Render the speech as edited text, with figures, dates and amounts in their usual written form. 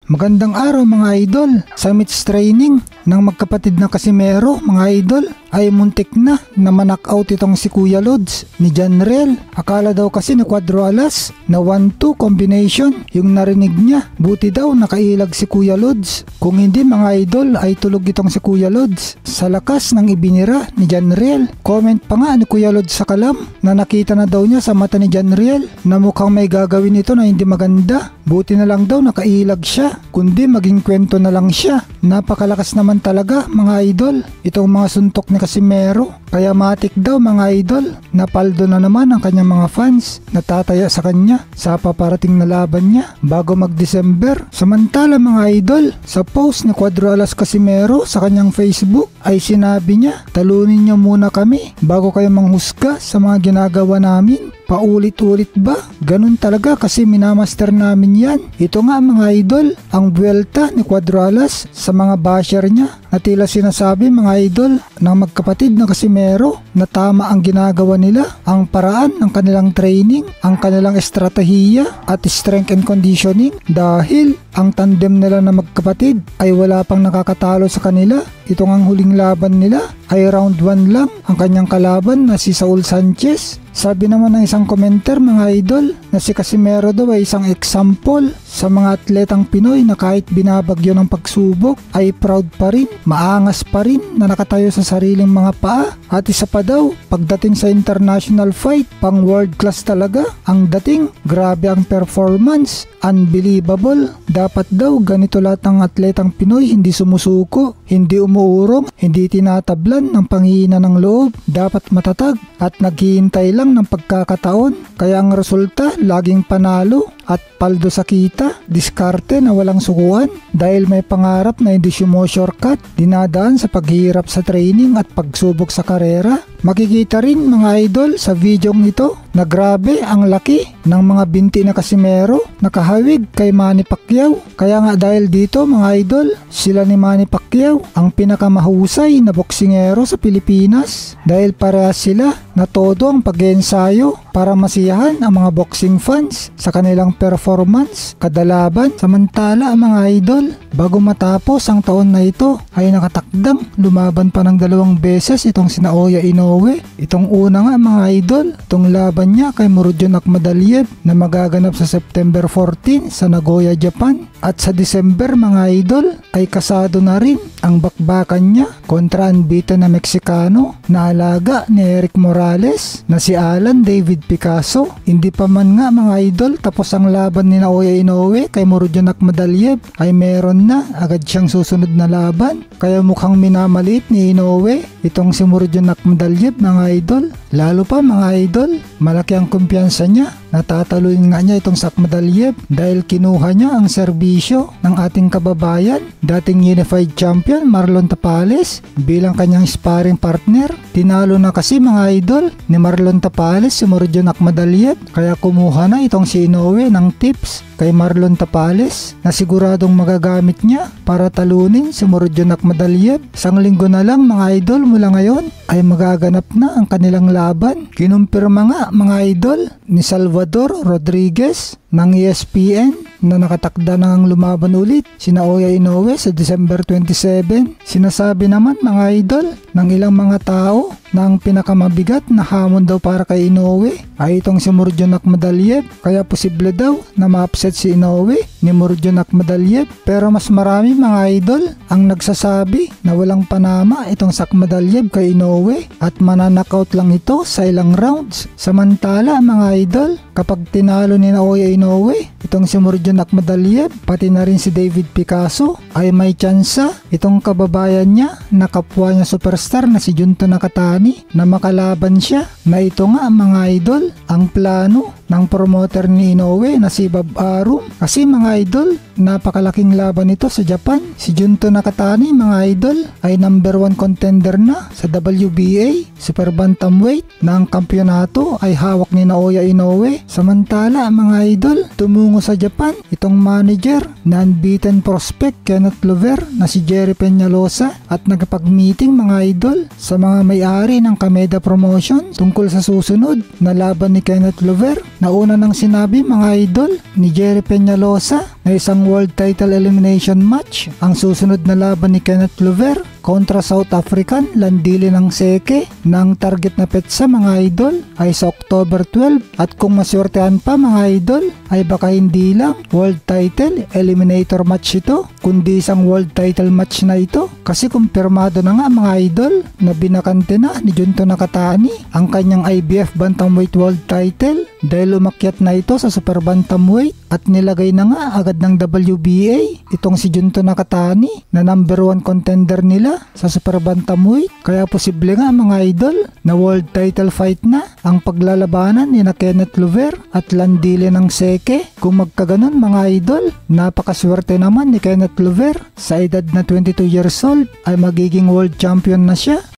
Magandang araw mga idol. Sa meets training ng magkapatid na Casimero mga idol ay muntik na ma-knockout itong si Kuya Lods ni Janriel. Akala daw kasi ni Cuadro Alas na 1-2 combination yung narinig niya. Buti daw nakailag si Kuya Lods. Kung hindi mga idol ay tulog itong si Kuya Lods sa lakas ng ibinira ni Janriel. Comment pa nga ni Kuya Lods sa kalam na nakita na daw niya sa mata ni Janriel na mukhang may gagawin ito na hindi maganda. Buti na lang daw nakailag siya, kundi maging kwento na lang siya. Napakalakas naman talaga mga idol itong mga suntok ni Casimero. Kaya matik daw mga idol, napaldo na naman ang kanyang mga fans natataya sa kanya sa paparating na laban niya bago mag-December. Samantala mga idol, sa post ni Cuadro Alas Casimero sa kanyang Facebook ay sinabi niya, talunin niyo muna kami bago kayo manghusga sa mga ginagawa namin. Paulit-ulit ba? Ganun talaga kasi minamaster namin yan. Ito nga mga idol, ang buwelta ni Cuadro Alas sa mga basher niya na tila sinasabi mga idol ng magkapatid na Casimero na tama ang ginagawa nila, ang paraan ng kanilang training, ang kanilang estratehiya at strength and conditioning dahil ang tandem nila na magkapatid ay wala pang nakakatalo sa kanila. Ito ang huling laban nila ay round 1 lang ang kanyang kalaban na si Saul Sanchez. Sabi naman ng isang commenter mga idol na si Casimero daw ay isang example sa mga atletang Pinoy na kahit binabagyo ng pagsubok ay proud pa rin, maangas pa rin na nakatayo sa sariling mga paa. At isa pa daw, pagdating sa international fight, pang world class talaga ang dating. Grabe ang performance, unbelievable. Dapat daw ganito lahat ng atletang Pinoy, hindi sumusuko, hindi umuurong, hindi tinatablan ng panghihina ng loob. Dapat matatag at naghihintay lang ng pagkakataon. Kaya ang resulta, laging panalo at paldo sa kita, diskarte na walang sukuan dahil may pangarap na hindi shortcut, dinadaan sa paghihirap sa training at pagsubok sa karera. Makikita rin mga idol sa videong ito na grabe ang laki ng mga binti na Casimero nakahawig kay Manny Pacquiao. Kaya nga dahil dito mga idol, sila ni Manny Pacquiao ang pinakamahusay na boksingero sa Pilipinas dahil parehas sila na todo ang pag-ensayo para masiyahan ang mga boxing fans sa kanilang performance kada laban. Samantala ang mga idol, bago matapos ang taon na ito ay nakatakdang lumaban pa ng 2 beses itong si Naoya Inoue. Itong una nga mga idol, itong laban niya kay Murodjon Akhmadaliev na magaganap sa September 14 sa Nagoya, Japan. At sa December mga idol ay kasado na rin ang bakbakan niya kontra unbeaten na Meksikano na alaga ni Eric Morales na si Alan David Picasso. Hindi pa man nga mga idol tapos ang laban ni Naoya Inoue kay Murodjon Akhmadaliev ay meron na agad siyang susunod na laban. Kaya mukhang minamaliit ni Inoue itong si Murodjon Akhmadaliev mga idol. Lalo pa mga idol, malaki ang kumpiyansa niya. Natataluin nga niya itong si Akhmadaliev dahil kinuha niya ang serbisyo ng ating kababayan, dating unified champion Marlon Tapales bilang kanyang sparring partner. Tinalo na kasi mga idol ni Marlon Tapales si Murodjon Akhmadaliev, kaya kumuha na itong si Inoue ng tips kay Marlon Tapales na siguradong magagamit niya para talunin si Murodjon Akhmadaliev. Isang linggo na lang mga idol mula ngayon ay magaganap na ang kanilang laban. Kinumpirma nga mga idol ni Salvador Rodriguez ng ESPN na nakatakda na ang lumaban ulit si Naoya Inoue sa December 27. Sinasabi naman mga idol ng ilang mga tao na ang pinakamabigat na hamon daw para kay Inoue ay itong si Murodjon Akhmadaliev, kaya posible daw na ma-upset si Inoue ni Murodjon Akhmadaliev. Pero mas marami mga idol ang nagsasabi na walang panama itong si Akhmadaliev kay Inoue at mananakaut lang ito sa ilang rounds. Samantala mga idol, kapag tinalo ni Naoya Inoue itong si Murodjon Akhmadaliev, pati na rin si David Picasso, ay may tsansa itong kababayan niya na kapwa niya superstar na si Junto Nakatani na makalaban siya. Na ito nga mga idol ang plano ng promoter ni Inoue na si Bob Arum. Kasi mga idol, napakalaking laban ito sa Japan. Si Junto Nakatani mga idol ay number 1 contender na sa WBA super bantamweight na ang kampyonato ay hawak ni Naoya Inoue Samantala mga idol, tumungo sa Japan itong manager na unbeaten prospect Kenneth Lover na si Jerry Peñalosa at nagpag-meeting mga idol sa mga may-ari ng Kameda Promotion tungkol sa susunod na laban ni Kenneth Lover. Nauna nang sinabi mga idol ni Jerry Peñalosa na isang world title elimination match ang susunod na laban ni Kenneth Lover kontra South African Landili ng Seke ng target na petsa mga idol ay sa October 12 at kung maswertehan pa mga idol ay baka hindi lang world title eliminator match ito kundi isang world title match na ito kasi kumpirmado na nga mga idol na binakante na ni Junto Nakatani ang kanyang IBF Bantamweight World Title dahil umakyat na ito sa Super Bantamweight at nilagay na nga agad ng WBA itong si Junto Nakatani na number 1 contender nila sa Super Bantamweight kaya posible nga mga idol na world title fight na ang paglalabanan ni na Kenneth Lover at Landili ng Seke. Kung magkaganon mga idol, napakaswerte naman ni Kenneth Lover sa edad na 22 years old ay magiging world champion na siya.